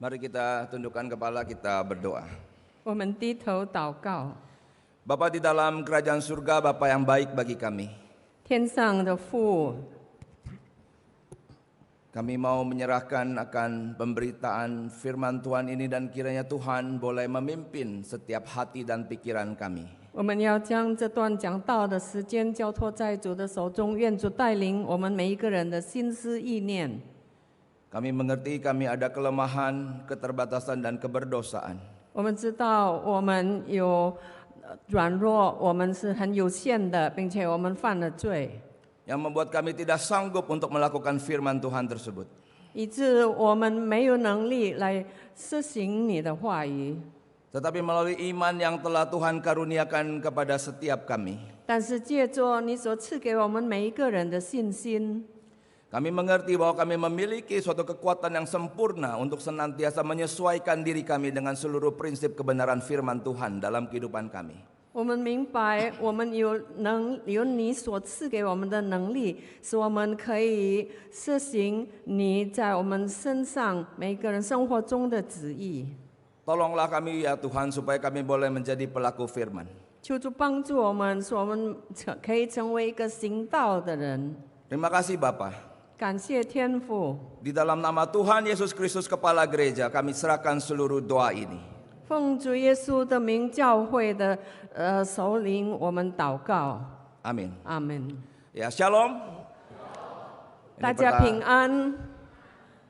Mari kita tundukkan kepala, kita berdoa. 我们低头祷告。 Bapa di dalam kerajaan surga, Bapa yang baik bagi kami. 天上的父， Kami mau menyerahkan akan pemberitaan firman Tuhan ini dan kiranya Tuhan boleh memimpin setiap hati dan pikiran kami. 我们要将这段讲道的时间交托在主的手中，愿主带领我们每一个人的心思意念。 Kami mengerti kami ada kelemahan, keterbatasan dan keberdosaan. 我们知道我们有软弱，我们是很有限的，并且我们犯了罪， Yang membuat kami tidak sanggup untuk melakukan firman Tuhan tersebut. 以致我们没有能力来施行你的话语。 Tetapi melalui iman yang telah Tuhan karuniakan kepada setiap kami, 但是借着你所赐给我们每一个人的信心， kami mengerti bahwa kami memiliki suatu kekuatan yang sempurna untuk senantiasa menyesuaikan diri kami dengan seluruh prinsip kebenaran firman Tuhan dalam kehidupan kami. 我们明白，我们有你所赐给我们的能力，使我们可以实行你在我们身上每个人生活中的旨意。 Tolonglah kami ya Tuhan supaya kami boleh menjadi pelaku firman. 求主帮助我们，使我们可以成为一个行道的人。 Terima kasih Bapa. 感谢天父， Di dalam nama Tuhan Yesus Kristus Kepala Gereja, kami serahkan seluruh doa ini. 奉主耶稣的名，教会的首领，我们祷告， Amin. 阿门。 Ya, Shalom. 大家平安。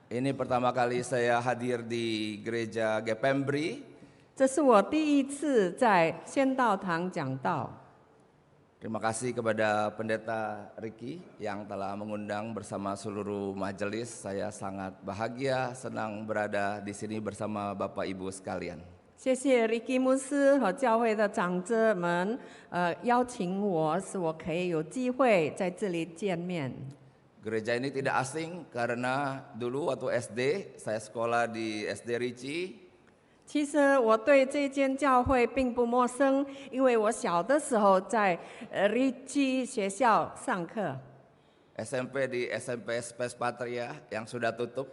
Ini pertama kali saya hadir di gereja Gepembri. 这是我第一次在仙道堂讲道。 Terima kasih kepada Pendeta Ricky yang telah mengundang bersama seluruh majelis. Saya sangat bahagia, senang berada di sini bersama Bapak Ibu sekalian. 谢谢 Ricky 牧师和教会的长者们，邀请我，使我可以有机会在这里见面。 Gereja ini tidak asing karena dulu waktu SD saya sekolah di SD Ricci. 其实我对这间教会并不陌生，因为我小的时候在Ricci 学校上课。 SMP di SMP Spes Patria yang sudah tutup.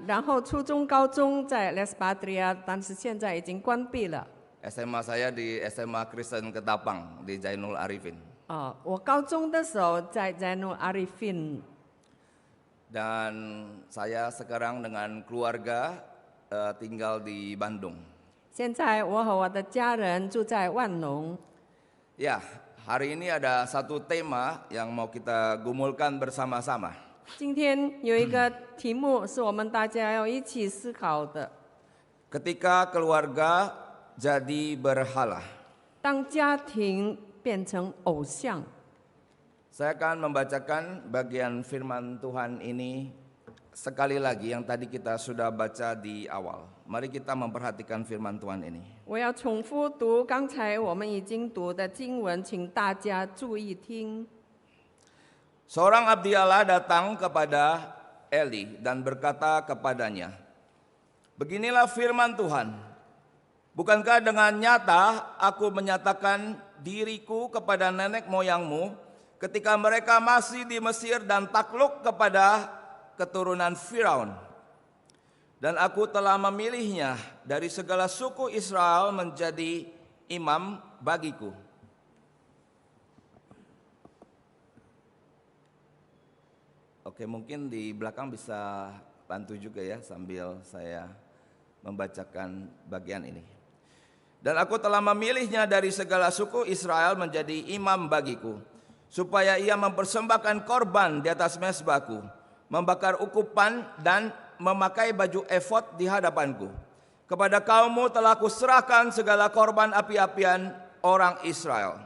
然后初中、高中在 Les Patria， 但是现在已经关闭了。 SMA saya di SMA Kristen Ketapang di Zainul Arifin. 我高中的时候在 Zainul Arifin， Dan saya sekarang dengan keluarga tinggal di Bandung. 现在我和我的家人住在万隆。 Ya, hari ini ada satu tema yang mau kita gumulkan bersama-sama. 今天有一个题目是我们大家要一起思考的： Ketika keluarga jadi berhala. 当家庭变成偶像。 Saya akan membacakan bagian firman Tuhan ini sekali lagi yang tadi kita sudah baca di awal. Mari kita memperhatikan firman Tuhan ini. 我要重复读刚才我们已经读的经文，请大家注意听。 Seorang abdi Allah datang kepada Eli dan berkata kepadanya, "Beginilah firman Tuhan, bukankah dengan nyata aku menyatakan diriku kepada nenek moyangmu ketika mereka masih di Mesir dan takluk kepada keturunan Firaun? Dan aku telah memilihnya dari segala suku Israel menjadi imam bagiku." Oke, mungkin di belakang bisa bantu juga ya sambil saya membacakan bagian ini. Dan aku telah memilihnya dari segala suku Israel menjadi imam bagiku, supaya ia mempersembahkan korban di atas mezbahku, membakar ukupan dan memakai baju efod di hadapanku. Kepada kaummu telah kuserahkan segala korban api-apian orang Israel.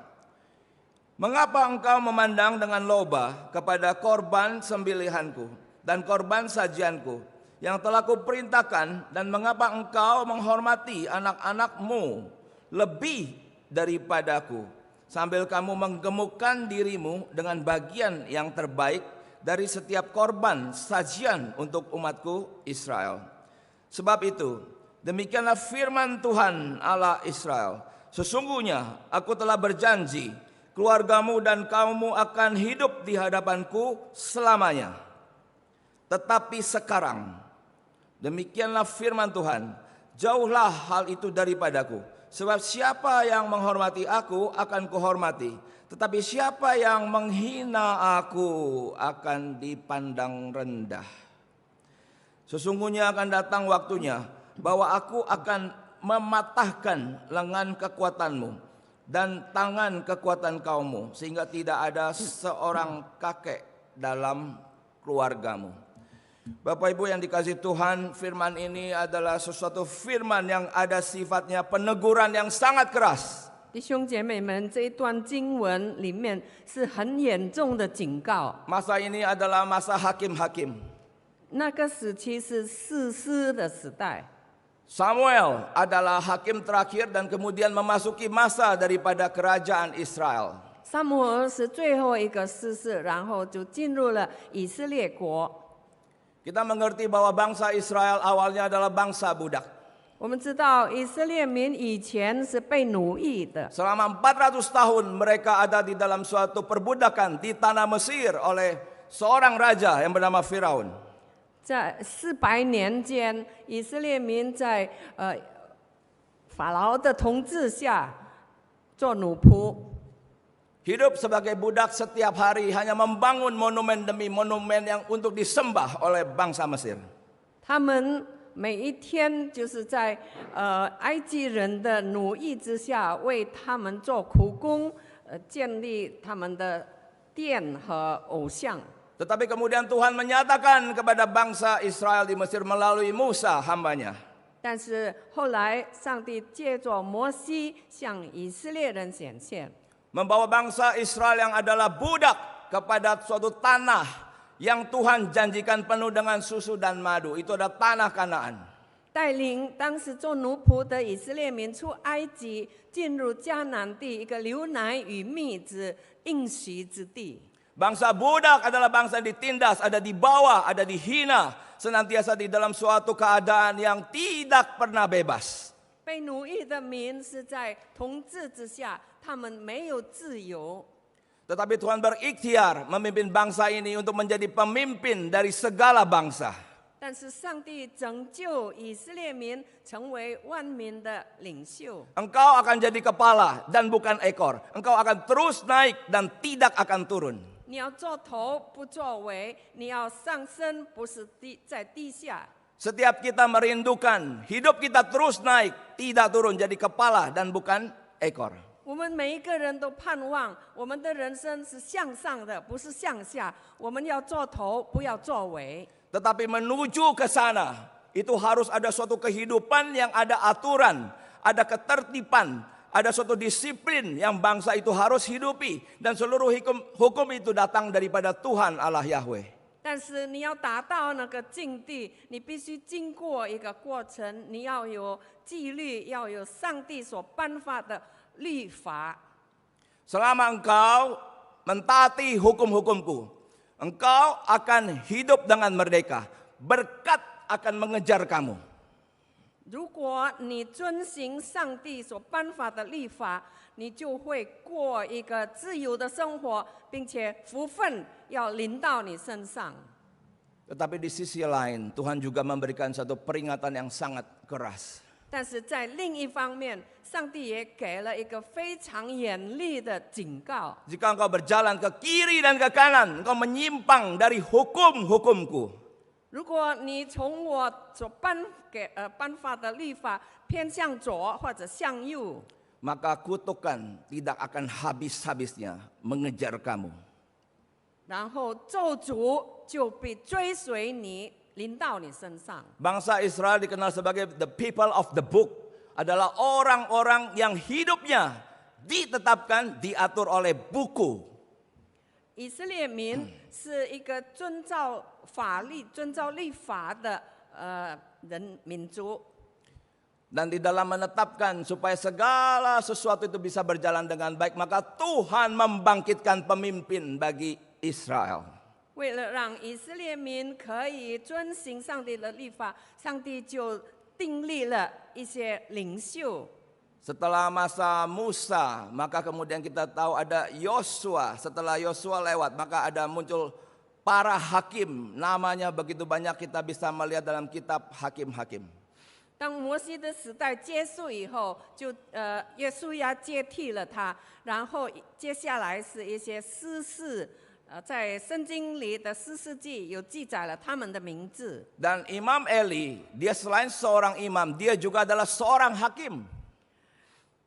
Mengapa engkau memandang dengan loba kepada korban sembelihanku dan korban sajianku yang telah kuperintahkan, dan mengapa engkau menghormati anak-anakmu lebih daripadaku, sambil kamu menggemukkan dirimu dengan bagian yang terbaik dari setiap korban sajian untuk umatku Israel? Sebab itu, demikianlah firman Tuhan Allah Israel, sesungguhnya aku telah berjanji, keluargamu dan kaummu akan hidup di hadapanku selamanya. Tetapi sekarang, Demikianlah firman Tuhan, jauhlah hal itu daripadaku. Sebab siapa yang menghormati aku akan kuhormati, tetapi siapa yang menghina aku akan dipandang rendah. Sesungguhnya akan datang waktunya bahwa aku akan mematahkan lengan kekuatanmu dan tangan kekuatan kaummu, sehingga tidak ada seorang kakek dalam keluargamu. Bapak Ibu yang dikasihi Tuhan, firman ini adalah sesuatu firman yang ada sifatnya peneguran yang sangat keras. 弟兄姐妹们，这一段经文里面是很严重的警告。 Masa ini adalah masa hakim-hakim. 那个时期是士师的时代， Samuel adalah hakim terakhir dan kemudian memasuki masa daripada kerajaan Israel. 撒母耳是最后一个士师，然后就进入了以色列国。 Kita mengerti bahwa bangsa Israel awalnya adalah bangsa budak. 我们知道以色列民以前是被奴役的， Selama 400 tahun mereka ada di dalam suatu perbudakan di tanah Mesir oleh seorang raja yang bernama Firaun. 在400年间，以色列民在法老的统治下做奴仆。 Hidup sebagai budak setiap hari hanya membangun monumen demi monumen yang untuk disembah oleh bangsa Mesir. 他们每一天就是在埃及人的奴役之下，为他们做苦工，建立他们的殿和偶像。 Tetapi kemudian Tuhan menyatakan kepada bangsa Israel di Mesir melalui Musa hambanya. 但是后来，上帝借着摩西向以色列人显现， Membawa bangsa Israel yang adalah budak kepada suatu tanah yang Tuhan janjikan penuh dengan susu dan madu. Itu adalah tanah Kanaan. 带领当时做奴仆的以色列民出埃及，进入迦南地，一个流奶与蜜之应许之地。 Bangsa budak adalah bangsa yang ditindas, ada di bawah, ada dihina, senantiasa di dalam suatu keadaan yang tidak pernah bebas. 被奴役的民是在统治之下，他们没有自由。 Tetapi Tuhan berikhtiar memimpin bangsa ini untuk menjadi pemimpin dari segala bangsa. 但是上帝拯救以色列民，成为万民的领袖。 Engkau akan jadi kepala dan bukan ekor. Engkau akan terus naik dan tidak akan turun. 你要做头，不作为；你要上升，不是在地下。 Setiap kita merindukan hidup kita terus naik, tidak turun, jadi kepala dan bukan ekor. 我们每一个人都盼望我们的人生是向上的，不是向下。我们要做头，不要作为。 Tetapi menuju ke sana, itu harus ada suatu kehidupan yang ada aturan, ada ketertiban, ada suatu disiplin yang bangsa itu harus hidupi. Dan seluruh hukum itu datang daripada Tuhan Allah Yahweh. 但是你要达到那个境地，你必须经过一个过程，你要有纪律，要有上帝所颁发的律法。 Selama engkau mentaati hukum-hukumku, engkau akan hidup dengan merdeka. Berkat akan mengejar kamu. 如果你遵行上帝所颁发的律法，你就会过一个自由的生活，并且福分要临到你身上。 Tetapi di sisi lain, Tuhan juga memberikan satu peringatan yang sangat keras. 但是在另一方面，上帝也给了一个非常严厉的警告。 Jika engkau berjalan ke kiri dan ke kanan, engkau menyimpang dari hukum-hukumku. 如果你从我所颁发的律法偏向左或者向右， Maka kutukan tidak akan habis-habisnya mengejar kamu. 然后咒诅就必追随你，临到你身上。 Bangsa Israel dikenal sebagai the people of the book. Adalah orang-orang yang hidupnya ditetapkan, diatur oleh buku. 以色列民是一个遵照法律、遵照律法的民族。 Dan di dalam menetapkan supaya segala sesuatu itu bisa berjalan dengan baik, maka Tuhan membangkitkan pemimpin bagi Israel. 为了让以色列民可以遵行上帝的律法，上帝就订立了一些领袖。 Setelah masa Musa, maka kemudian kita tahu ada Yosua. Setelah Yosua lewat, maka ada muncul para hakim. Namanya begitu banyak, kita bisa melihat dalam kitab Hakim-Hakim. 当摩西的时代结束以后，约书亚接替了他，然后接下来是一些诗士，在圣经里的诗世记有记载了他们的名字。 Dan Imam Eli, dia selain seorang imam, dia juga adalah seorang hakim.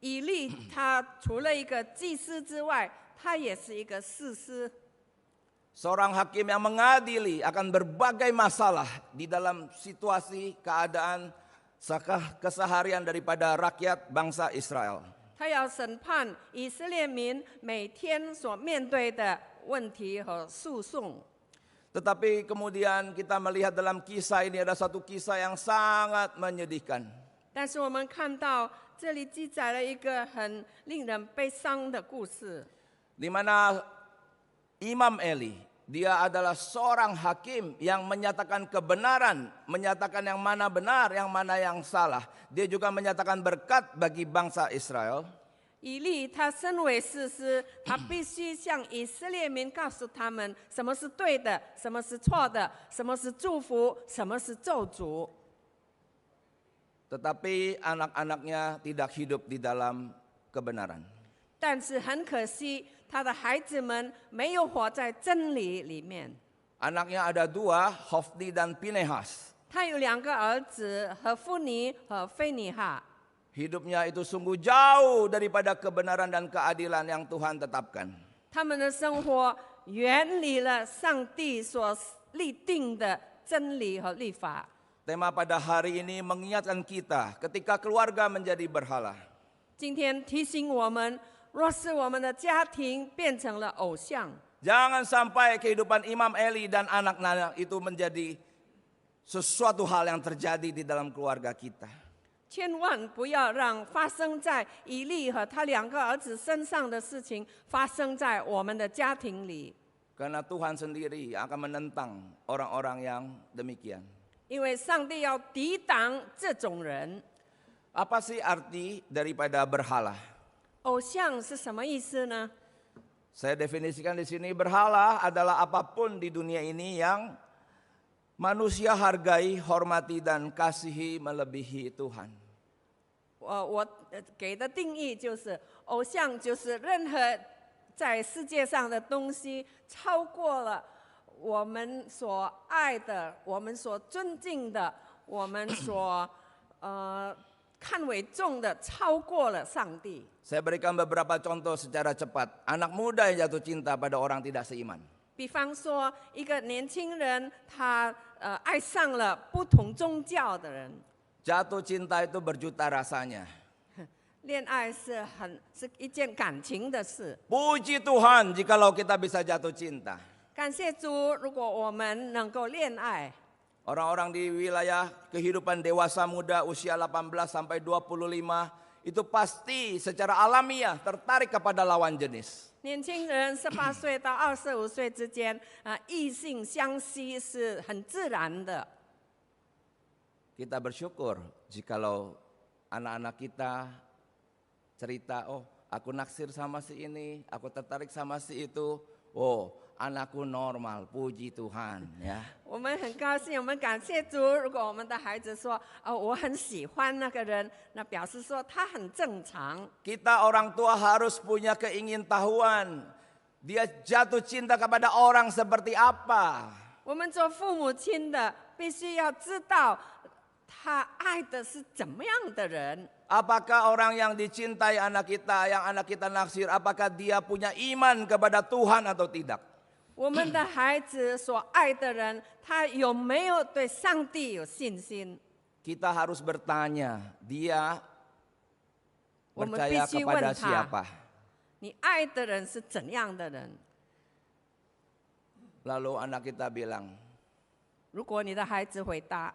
以利他除了一个祭司之外，他也是一个士师。 Seorang hakim yang mengadili akan berbagai masalah di dalam situasi keadaan keseharian daripada rakyat bangsa Israel. 他要审判以色列民每天所面对的问题和诉讼。 Tetapi kemudian kita melihat dalam kisah ini ada satu kisah yang sangat menyedihkan. 但是我们看到这里记载了一个很令人悲伤的故事， Di mana Imam Eli, dia adalah seorang hakim yang menyatakan kebenaran, menyatakan yang mana benar, yang mana yang salah. Dia juga menyatakan berkat bagi bangsa Israel. 以利他身为士师，他必须向以色列民告诉他们什么是对的，什么是错的，什么是祝福，什么是咒诅。 Tetapi anak-anaknya tidak hidup di dalam kebenaran. 但是很可惜，他的孩子们没有活在真理里面。 Anaknya ada dua, Hofni dan Pinehas. 他有2个儿子，何夫尼和菲尼哈。 Hidupnya itu sungguh jauh daripada kebenaran dan keadilan yang Tuhan tetapkan. 他们的生活远离了上帝所立定的真理和律法。 Tema pada hari ini mengingatkan kita ketika keluarga menjadi berhala. 今天提醒我们，若是我们的家庭变成了偶像， Jangan sampai kehidupan Imam Eli dan anak-anak itu menjadi sesuatu hal yang terjadi di dalam keluarga kita. 千万不要让发生在以利和他2个儿子身上的事情发生在我们的家庭里。 Karena Tuhan sendiri akan menentang orang-orang yang demikian. 因为上帝要抵挡这种人。 Apa sih arti daripada berhala? 偶像是什么意思呢？ Saya definisikan di sini, berhala adalah apapun di dunia ini yang manusia hargai, hormati dan kasihi melebihi Tuhan. 我给的定义就是，偶像就是任何在世界上的东西超过了我们所爱的、我们所尊敬的、我们所看为重的，超过了上帝。 Saya berikan beberapa contoh secara cepat. Anak muda yang jatuh cinta pada orang tidak seiman. 比方说，一个年轻人他爱上了不同宗教的人， Jatuh cinta itu berjuta rasanya. 恋爱是一件感情的事。 Puji Tuhan jikalau kita bisa jatuh cinta. 感谢主，如果我们能够恋爱。 Orang-orang di wilayah kehidupan dewasa muda usia 18 sampai 25 itu pasti secara alamiah tertarik kepada lawan jenis. 年轻人18岁到25岁之间，异性相吸是很自然的。 Kita bersyukur jikalau anak-anak kita cerita, oh aku naksir sama si ini, aku tertarik sama si itu, oh anakku normal, puji Tuhan ya. 我们很高兴，我们感谢主。如果我们的孩子说，我很喜欢那个人，那表示说他很正常。 Kita orang tua harus punya keingintahuan, dia jatuh cinta kepada orang seperti apa. 我们做父母亲的，必须要知道他爱的是怎么样的人。 Apakah orang yang dicintai anak kita, yang anak kita naksir, apakah dia punya iman kepada Tuhan atau tidak? 我们的孩子所爱的人，他有没有对上帝有信心？ Kita harus bertanya, dia 我们 percaya 必须 kepada 问他， siapa? 你爱的人是怎样的人？ Lalu anak kita bilang, 如果你的孩子回答，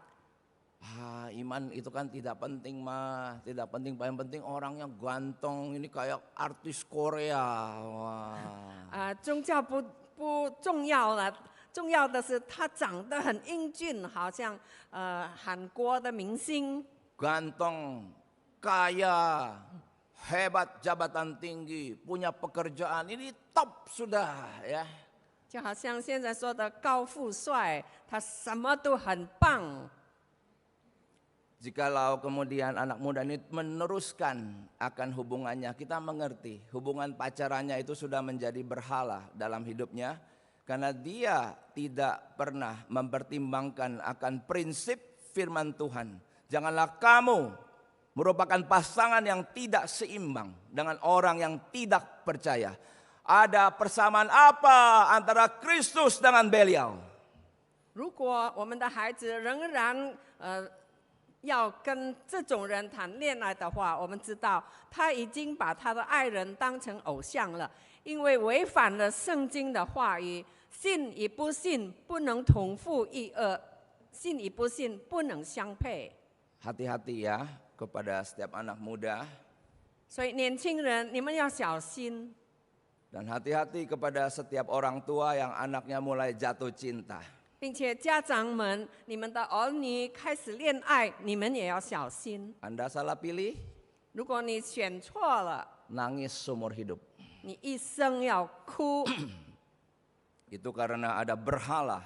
iman itu kan tidak penting mah, tidak penting, paling penting orangnya ganteng, ini kayak artis Korea. Wah. 宗教不重要了，重要的是他长得很英俊，好像韩国的明星。 Ganteng, kaya, hebat, jabatan tinggi, punya pekerjaan, ini top sudah ya. 就好像现在说的高富帅，他什么都很棒。 Jikalau kemudian anak muda ini meneruskan akan hubungannya, kita mengerti hubungan pacarannya itu sudah menjadi berhala dalam hidupnya. Karena dia tidak pernah mempertimbangkan akan prinsip firman Tuhan. Janganlah kamu merupakan pasangan yang tidak seimbang dengan orang yang tidak percaya. Ada persamaan apa antara Kristus dengan Belial? 如果我们的孩子仍然要跟这种人谈恋爱的话，我们知道他已经把他的爱人当成偶像了，因为违反了圣经的话语，信与不信不能同父异母，信与不信不能相配。 Hati-hati ya kepada setiap anak muda. 所以年轻人，你们要小心。 Dan hati-hati kepada setiap orang tua yang anaknya mulai jatuh cinta. 并且家长们，你们的儿女开始恋爱，你们也要小心。 Anda salah pilih, 如果你选错了， nangis seumur hidup. 你一生要哭。 Itu karena ada berhala.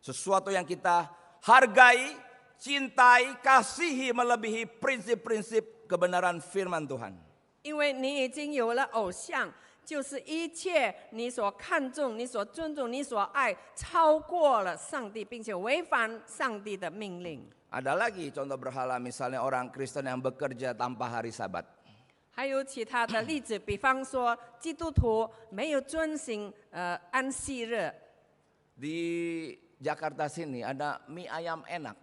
Sesuatu yang kita hargai, cintai, kasihi melebihi prinsip-prinsip kebenaran firman Tuhan. 因为你已经有了偶像，就是一切你所看重、你所尊重、你所爱，超过了上帝，并且违反上帝的命令。 Ada lagi contoh berhala, misalnya orang Kristen yang bekerja tanpa hari Sabat. 还有其他的例子，比方说基督徒没有遵行安息日。 Di Jakarta sini ada mie ayam enak.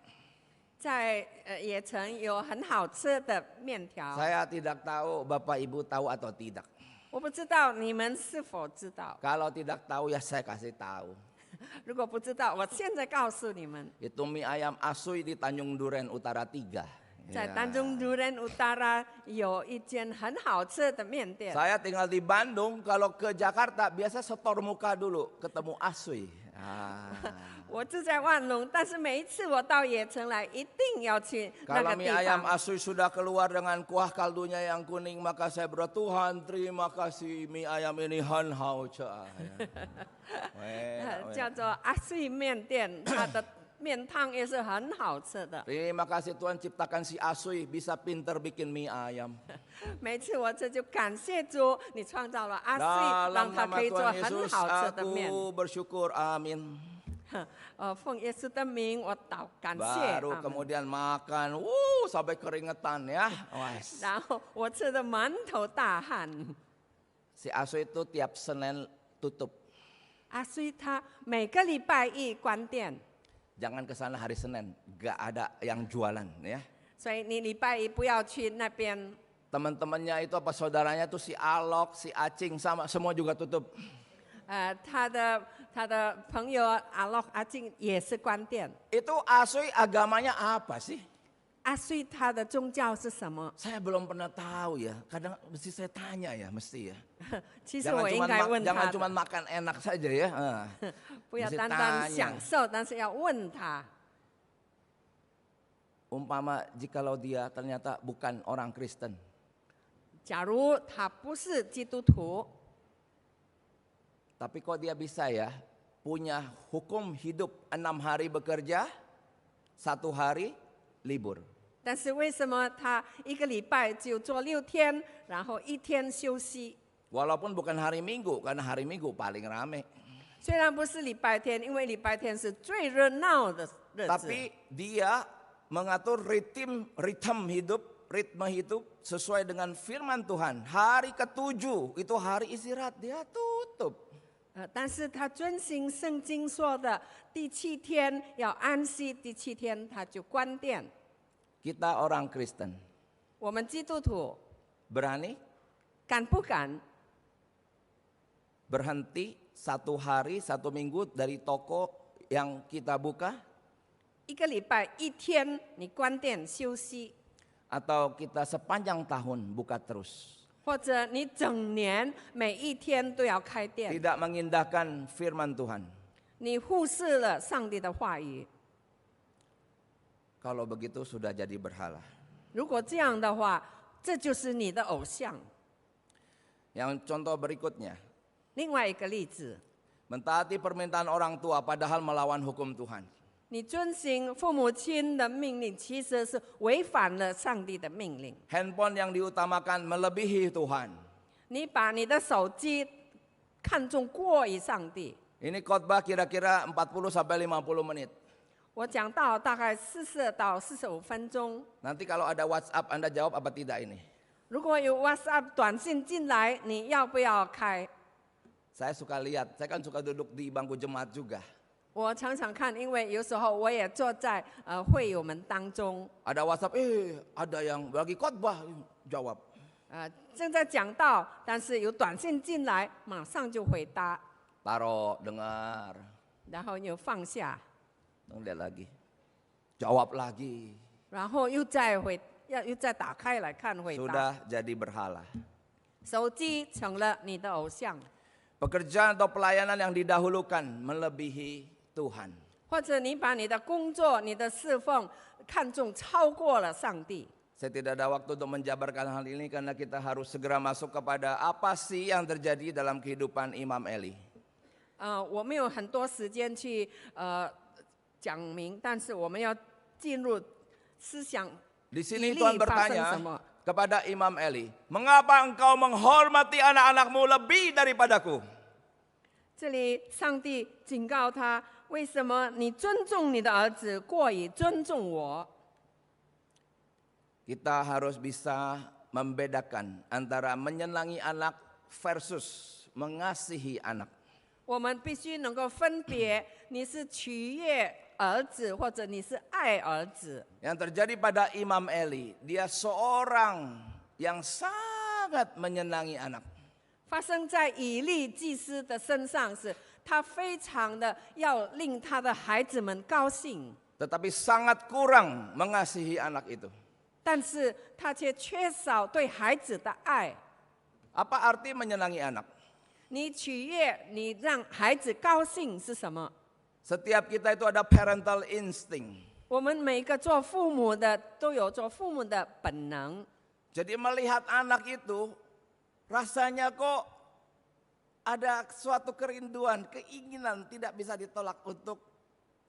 在野城有很好吃的面条， Saya tidak tahu Bapak Ibu tahu atau tidak. 我不知道你们是否知道。 Kalau tidak tahu ya saya kasih tahu. 如果不知道，我现在告诉你们， Itu mie ayam Asui di Tanjung Duren Utara 3. 在丹中独人乌达拉有一间很好吃的面店。 Saya tinggal di Bandung, kalau ke Jakarta biasa setor muka dulu ketemu Asui. 我住在万隆，但是每一次我到野城来，一定要去那 Kalau 个 mie 地 ayam 方。 Asui sudah keluar dengan kuah kaldunya yang kuning, maka saya berdoa, Tuhan terima kasih mie ayam ini han hao cha. 叫做阿碎面店，它的面汤也是很好吃的。 Terima kasih Tuhan ciptakan si Asui bisa pinter bikin mie ayam. 每次我这就感谢主，你创造了阿碎， Dalam 让他 nama 可以做 Tuhan 很 Yesus 好吃的面。 aku bersyukur, amin. 奉耶稣的名，我感谢。 Baru 阿门 kemudian makan, sampai keringetan ya. Wes. 然后我吃的满头大汗。 Si Asui itu tiap Senin tutup. 阿碎他每个礼拜一关店， Jangan ke sana hari Senin, gak ada yang jualan ya. 所以你礼拜一不要去那边。 Teman-temannya itu apa saudaranya tuh si Alok, si Acing sama semua juga tutup. 他的朋友阿洛阿静也是关店。 Itu Asui agamanya apa sih? 阿碎他的宗教是什么？ Saya belum pernah tahu ya. Kadang mesti saya tanya ya, mesti ya. 其实我应该问 Jangan 他 cuma 的， makan enak saja ya. 不要 mesti 单单 tanya. 享受，但是要问他。 Umpama jikalau dia ternyata bukan orang Kristen. 假如他不是基督徒， Tapi kok dia bisa ya punya hukum hidup 6 hari bekerja, 1 hari libur. 但是为什么他一个礼拜就做6天，然后1天休息？ Walaupun bukan hari Minggu, karena hari Minggu paling rame. 虽然不是礼拜天，因为礼拜天是最热闹的日子。 Tapi dia mengatur ritme hidup sesuai dengan firman Tuhan. Hari ke-7 itu hari istirahat, dia tutup. 但是他遵行圣经说的，第7天要安息，第7天他就关店。 Kita orang Kristen 我们基督徒 berani 敢不敢 berhenti 1 hari 1 minggu dari toko yang kita buka? 一个礼拜1天你关店休息， Atau kita sepanjang tahun buka terus? 或者你整年每一天都要开店， Tidak mengindahkan firman Tuhan. 你忽视了上帝的话语。 Kalau begitu sudah jadi berhala. 如果这样的话，这就是你的偶像。 Yang contoh berikutnya, 另外一个例子， Mentaati permintaan orang tua padahal melawan hukum Tuhan. 你遵行父母亲的命令，其实是违反了上帝的命令。 Handphone yang diutamakan melebihi Tuhan. 你把你的手机看重过于上帝。 Ini khotbah kira-kira 40 sampai 50 menit. 我讲到大概40到45分钟。 Nanti kalau ada WhatsApp Anda jawab apa tidak ini? 如果有 WhatsApp 短信进来，你要不要开？ Saya suka lihat, saya kan suka duduk di bangku jemaat juga. 我常常看，因为有时候我也坐在会友们当中， Ada WhatsApp, ada yang lagi khotbah, jawab. 正在讲道，但是有短信进来，马上就回答， Taruh, dengar, 然后又放下， lihat lagi, jawab lagi. 然后又再打开来看回答。 Sudah jadi berhala. 手机成了你的偶像， Pekerjaan atau pelayanan yang didahulukan melebihi Tuhan. 或者你把你的工作、你的侍奉看重超过了上帝。 Saya tidak ada waktu untuk menjabarkan hal ini karena kita harus segera masuk kepada apa sih yang terjadi dalam kehidupan Imam Eli. 我没有很多时间去讲明，但是我们要进入思想。 Di sini 以利 Tuhan 发生 bertanya 什么？ kepada Imam Eli, mengapa engkau menghormati anak-anakmu lebih daripadaku? 这里上帝警告他：为什么你尊重你的儿子过于尊重我？ Kita harus bisa membedakan antara menyenangi anak versus mengasihi anak. 我们必须能够分别，你是取悦儿子，或者你是爱儿子。 Yang terjadi pada Imam Eli, dia seorang yang sangat menyenangi anak. 发生在以利祭司的身上是，他非常的要令他的孩子们高兴， Tetapi sangat kurang mengasihi anak itu. 但是他却缺少对孩子的爱。 Apa arti menyenangi anak? 你取悦，你让孩子高兴是什么？ Setiap kita itu ada parental instinct. 我们每个做父母的都有做父母的本能。 Jadi melihat anak itu, rasanya kok ada suatu kerinduan, keinginan tidak bisa ditolak untuk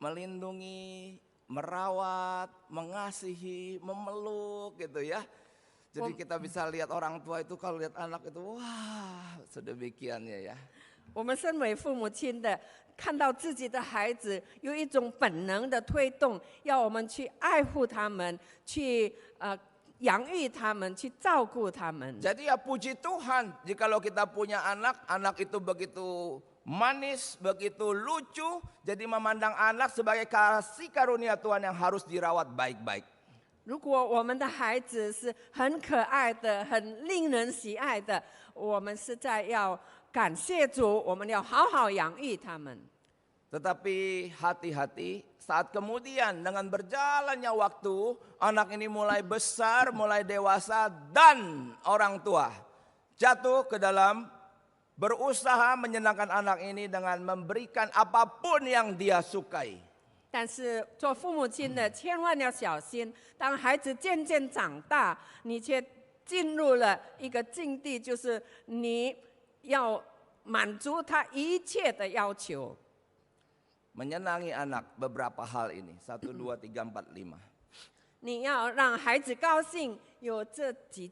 melindungi, merawat, mengasihi, memeluk gitu ya. Jadi kita bisa lihat orang tua itu kalau lihat anak itu, wah sedemikiannya ya. 我们身为父母亲的，看到自己的孩子有一种本能的推动，要我们去爱护他们，去养育他们，去照顾他们。 Jadi ya puji Tuhan, jikalau kita punya anak, anak itu begitu manis, begitu lucu, jadi memandang anak sebagai kasih karunia Tuhan yang harus dirawat baik-baik. 如果我们的孩子是很可爱的、很令人喜爱的，我们实在要感谢主，我们要好好养育他们。 Tetapi hati-hati saat kemudian dengan berjalannya waktu, anak ini mulai besar, mulai dewasa dan orang tua jatuh ke dalam berusaha menyenangkan anak ini dengan memberikan apapun yang dia sukai. 但是做父母亲的千万要小心，当孩子渐渐长大，你却进入了一个境地，就是你要满足他一切的要求。 Menyenangi anak beberapa hal ini. 1, 2, 3, 4, 5. 你要让孩子高兴，有这几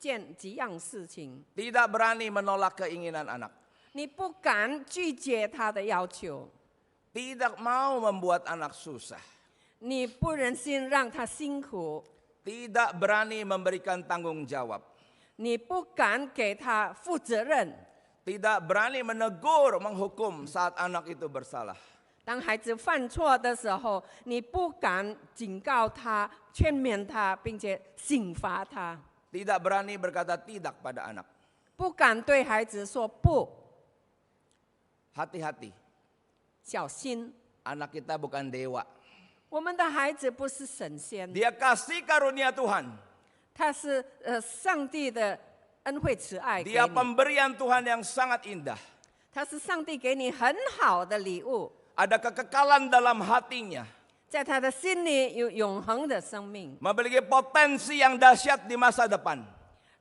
样事情。 Tidak berani menolak keinginan anak. 你不敢拒绝他的要求， Tidak mau membuat anak susah. 你不忍心让他辛苦， Tidak berani memberikan tanggung jawab. 你不敢给他负责任。 Tidak berani menegur, menghukum saat anak itu bersalah. 当孩子犯错的时候，你不敢警告他、劝勉他，并且刑罚他， Tidak berani berkata tidak pada anak. 不敢对孩子说不。 Hati-hati, 小心， anak kita bukan dewa. 我们的孩子不是神仙， Dia kasih karunia Tuhan. 他是上帝的恩惠慈爱给 Dia 你， pemberian Tuhan yang sangat indah. 他是上帝给你很好的礼物， Ada kekekalan dalam hatinya. 在他的心里有永恒的生命， Memiliki potensi yang dahsyat di masa depan.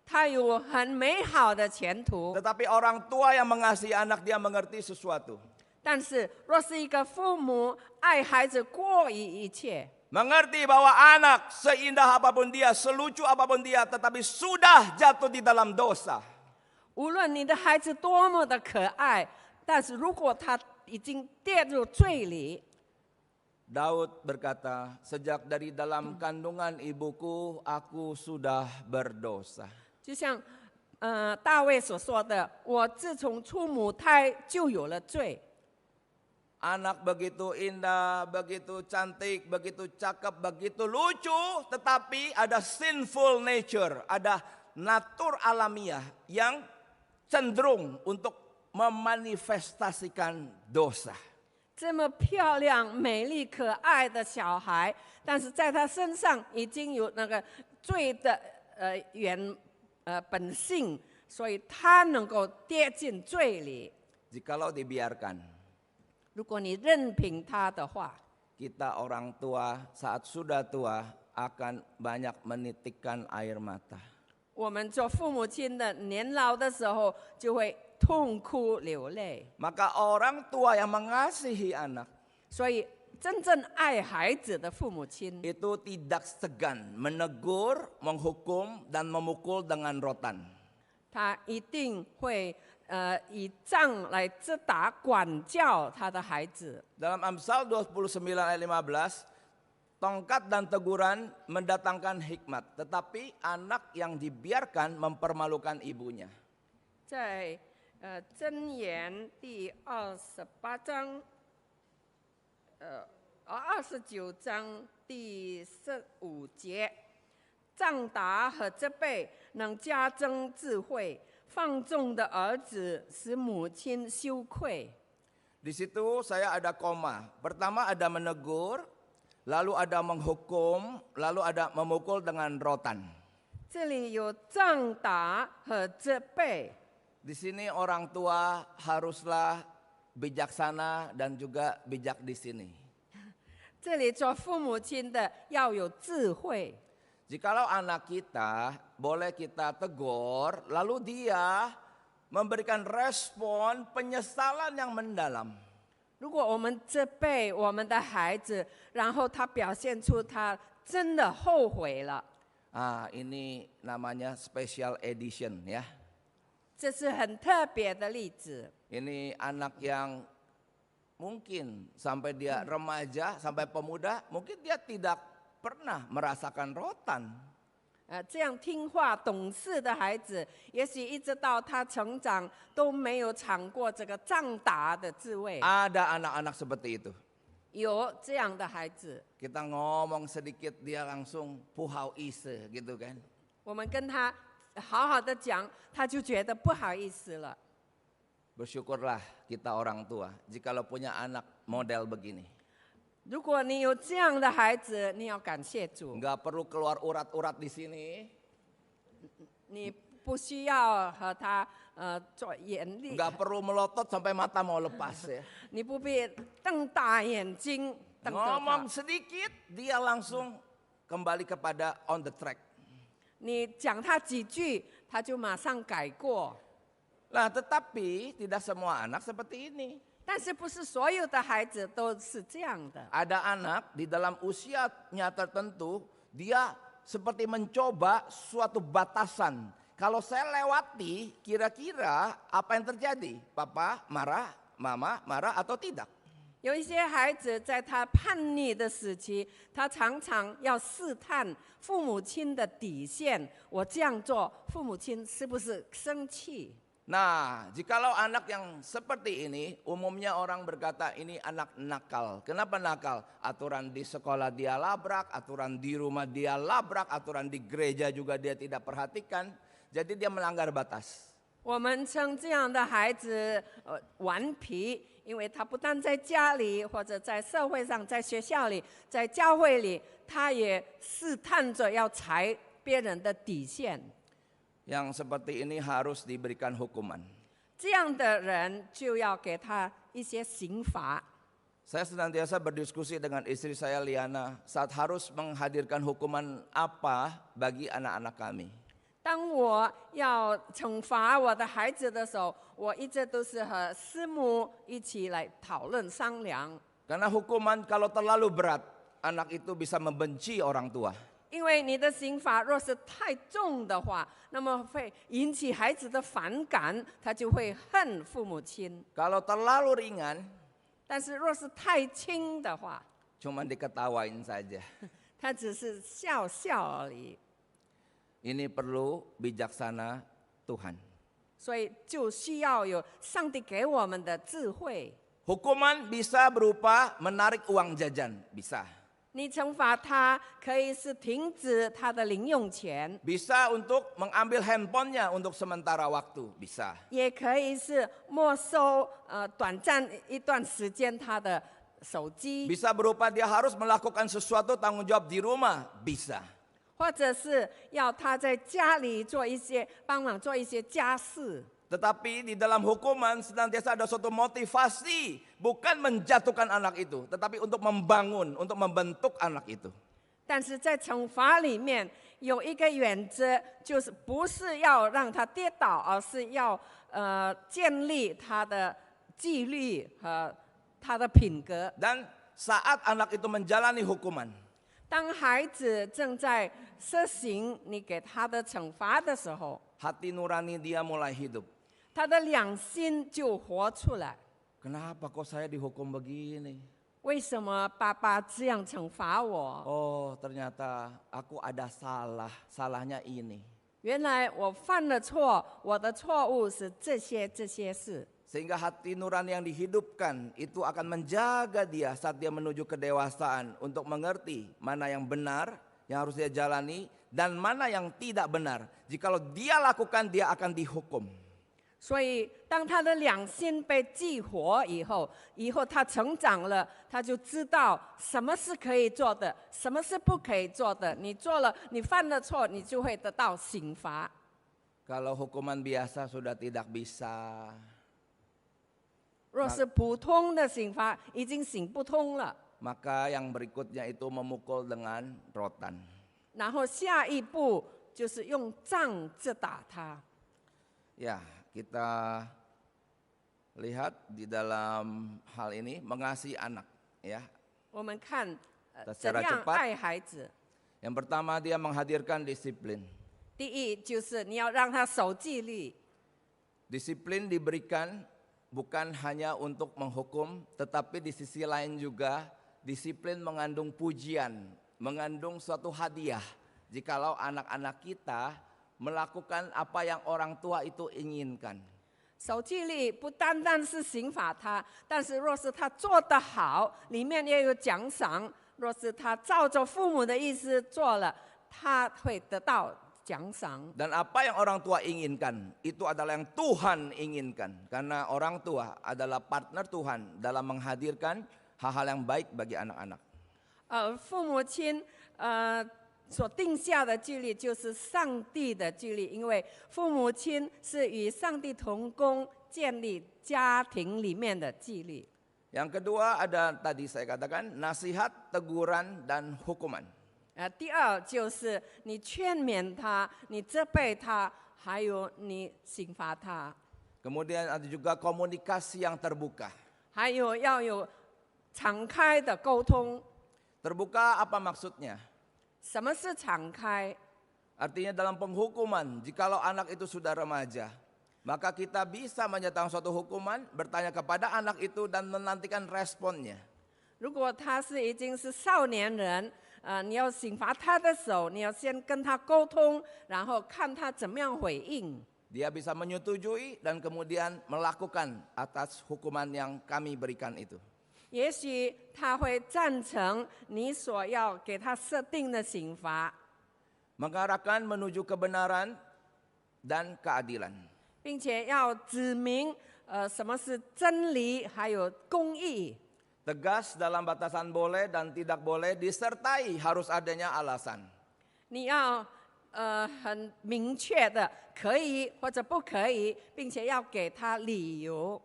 他有很美好的前途。 Tetapi orang tua yang mengasihi anak, dia mengerti sesuatu. 但是若是一个父母爱孩子过于一切， mengerti bahwa anak seindah apapun dia, selucu apapun dia, tetapi sudah jatuh di dalam dosa. 无论你的孩子多么的可爱，但是如果他已经跌入罪里， Daud berkata, sejak dari dalam kandungan ibuku, aku sudah berdosa. 就像大卫所说的：“我自从出母胎就有了罪。” Anak begitu indah, begitu cantik, begitu cakep, begitu lucu, tetapi ada sinful nature, ada natur alamiah yang cenderung untuk memanifestasikan dosa. 这么漂亮、美丽、可爱的小孩，但是在他身上已经有那个罪的本性，所以他能够跌进罪里。 Jikalau dibiarkan, 如果你任凭他的话， kita orang tua saat sudah tua akan banyak menitikkan air mata. 我们做父母亲的年老的时候，就会痛哭流泪。 Maka orang tua yang mengasihi anak 所以，真正爱孩子的父母亲， itu tidak segan menegur, menghukum, dan memukul dengan rotan. 他一定会以杖来责打、管教他的孩子。 Dalam Amsal 29 ayat 15, tongkat dan teguran mendatangkan hikmat, tetapi anak yang dibiarkan mempermalukan ibunya. 在箴言第28章，29章第15节，杖打和责备能加增智慧，放纵的儿子使母亲羞愧。 Di situ saya ada koma. Pertama ada menegur, lalu ada menghukum, lalu ada memukul dengan rotan. 这里有杖打和责备。 Di sini orang tua haruslah bijaksana dan juga bijak di sini. 这里做父母亲的要有智慧。 Jikalau anak kita boleh kita tegur, lalu dia memberikan respon penyesalan yang mendalam. 如果我们责备我们的孩子，然后他表现出他真的后悔了， Ini namanya special edition ya. 这是很特别的例子。 Ini anak yang mungkin sampai dia remaja, sampai pemuda, mungkin dia tidak pernah merasakan rotan. 这样听话懂事的孩子，也许一直到他成长都没有尝过这个杖打的滋味。 Ada anak-anak seperti itu. 有这样的孩子， Kita ngomong sedikit dia langsung puhau ise gitu kan. 我们跟他好好的讲，他就觉得不好意思了。 Bersyukurlah kita orang tua jikalau punya anak model begini. 如果你有这样的孩子，你要感谢主， Nggak perlu keluar urat-urat di sini, 你不需要和他做严厉， nggak perlu melotot sampai mata mau lepas ya. 你不必瞪大眼睛瞪着 Ngomong 他。 sedikit dia langsung kembali kepada on the track. 你讲他几句，他就马上改过。 Nah, tetapi tidak semua anak seperti ini. 但是不是所有的孩子都是这样的？ Ada anak di dalam usianya tertentu, dia seperti mencoba suatu batasan. Kalau saya lewati, kira-kira apa yang terjadi? Papa marah, mama marah atau tidak? 有一些孩子在他叛逆的时期，他常常要试探父母亲的底线。我这样做，父母亲是不是生气？ Nah, jikalau anak yang seperti ini, umumnya orang berkata ini anak nakal. Kenapa nakal? Aturan di sekolah dia labrak, aturan di rumah dia labrak, aturan di gereja juga dia tidak perhatikan. Jadi dia melanggar batas. 我们称这样的孩子顽皮，因为他不但在家里，或者在社会上，在学校里，在教会里，他也试探着要踩别人的底线。 Yang seperti ini harus diberikan hukuman. 这样的人就要给他一些刑罚。 Saya senantiasa berdiskusi dengan istri saya Liana saat harus menghadirkan hukuman apa bagi anak-anak kami. 当我要惩罚我的孩子的时候，我一直都是和师母一起来讨论商量。 Karena hukuman kalau terlalu berat, anak itu bisa membenci orang tua. 因为你的刑罚若是太重的话，那么会引起孩子的反感，他就会恨父母亲。 Kalau terlalu ringan, 但是若是太轻的话， cuma diketawain saja. 他只是笑笑而已。 Ini perlu bijaksana Tuhan. 所以就需要有上帝给我们的智慧。 Hukuman bisa berupa menarik uang jajan, bisa. 你惩罚他，可以是停止他的零用钱， Bisa untuk mengambil handphonenya untuk sementara waktu, bisa. 也可以是没收短暂一段时间他的手机， Bisa berupa dia harus melakukan sesuatu tanggung jawab di rumah, bisa. 或者是要他在家里帮忙做一些家事。 Tetapi di dalam hukuman senantiasa ada suatu motivasi, bukan menjatuhkan anak itu, tetapi untuk membangun, untuk membentuk anak itu. 但是在惩罚里面有一个原则，就是不是要让他跌倒，而是要建立他的纪律和他的品格。 Dan saat anak itu menjalani hukuman, 当孩子正在实行你给他的惩罚的时候， hati nurani dia mulai hidup. 他的良心就活出来。 Kenapa kok saya dihukum begini? 为什么爸爸这样惩罚我？ Oh, ternyata aku ada salah, salahnya ini. 原来我犯了错，我的错误是这些事。 Sehingga hati nurani yang dihidupkan itu akan menjaga dia saat dia menuju kedewasaan untuk mengerti mana yang benar yang harus dia jalani dan mana yang tidak benar. Jikalau dia lakukan, dia akan dihukum. 所以，当他的良心被激活以后他成长了，他就知道什么是可以做的，什么是不可以做的。你做了，你犯了错，你就会得到刑罚。 Kalau hukuman biasa sudah tidak bisa, 若是普通的刑罚已经行不通了， maka yang berikutnya itu memukul dengan rotan. 然后下一步就是用杖子打他。 Ya, kita lihat di dalam hal ini mengasihi anak, ya. 我们看怎 secara 样 cepat. 爱孩子。 Yang pertama dia menghadirkan disiplin. 第一就是你要让他守纪律， Disiplin diberikan bukan hanya untuk menghukum, tetapi di sisi lain juga disiplin mengandung pujian, mengandung suatu hadiah. Jikalau anak-anak kita melakukan apa yang orang tua itu inginkan. 守纪律不单单是刑罚他，但是若是他做得好，里面也有奖赏。若是他照着父母的意思做了，他会得到奖赏。 Dan apa yang orang tua inginkan, itu adalah yang Tuhan inginkan. Karena orang tua adalah partner Tuhan dalam menghadirkan hal-hal yang baik bagi anak-anak. 父母亲所定下的纪律就是上帝的纪律，因为父母亲是与上帝同工，建立家庭里面的纪律。 Yang kedua ada tadi saya katakan nasihat, teguran, dan hukuman. 第二就是你劝勉他，你责备他，还有你刑罚他， Kemudian ada juga komunikasi yang terbuka. 还有要有敞开的沟通。 Terbuka apa maksudnya? 什么是敞开？ Artinya dalam penghukuman, jikalau anak itu sudah remaja, maka kita bisa menyatakan suatu hukuman, bertanya kepada anak itu dan menantikan responnya. 如果他是已经是少年人，你要刑罚他的时候，你要先跟他沟通，然后看他怎么样回应。 Dia bisa menyetujui dan kemudian melakukan atas hukuman yang kami berikan itu. 也许他会赞成你所要给他设定的刑罚， Mengarahkan menuju kebenaran dan keadilan. 并且要指明什么是真理，还有公义。 Tegas dalam batasan boleh dan tidak boleh, disertai harus adanya alasan. 你要很明确的可以或者不可以，并且要给他理由。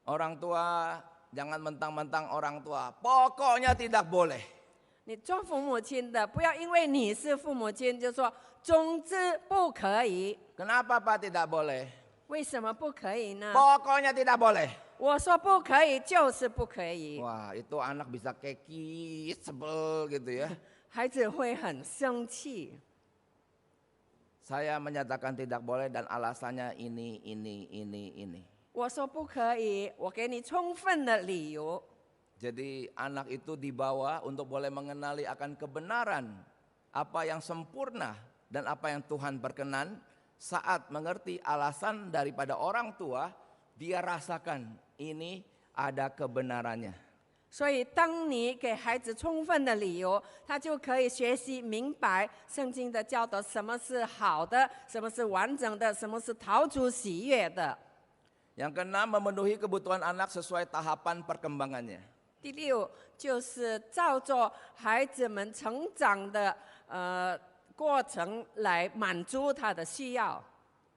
Orang tua jangan mentang-mentang orang tua, pokoknya tidak boleh. 你做父母亲的，不要因为你是父母亲就说总之不可以。 Kenapa Pak tidak boleh? 为什么不可以呢？ Pokoknya tidak boleh. 我说不可以就是不可以， Wah, itu anak bisa kekis, sebel gitu ya. 孩子会很生气。 Saya menyatakan tidak boleh dan alasannya ini. 我说不可以，我给你充分的理由。 Jadi anak itu dibawa untuk boleh mengenali akan kebenaran, apa yang sempurna dan apa yang Tuhan berkenan. Saat mengerti alasan daripada orang tua, dia rasakan ini ada kebenarannya. 所以，当你给孩子充分的理由，他就可以学习明白圣经的教导，什么是好的，什么是完整的，什么是讨主喜悦的。 Yang keenam, memenuhi kebutuhan anak sesuai tahapan perkembangannya. 第六就是照着孩子们成长的过程来满足他的需要。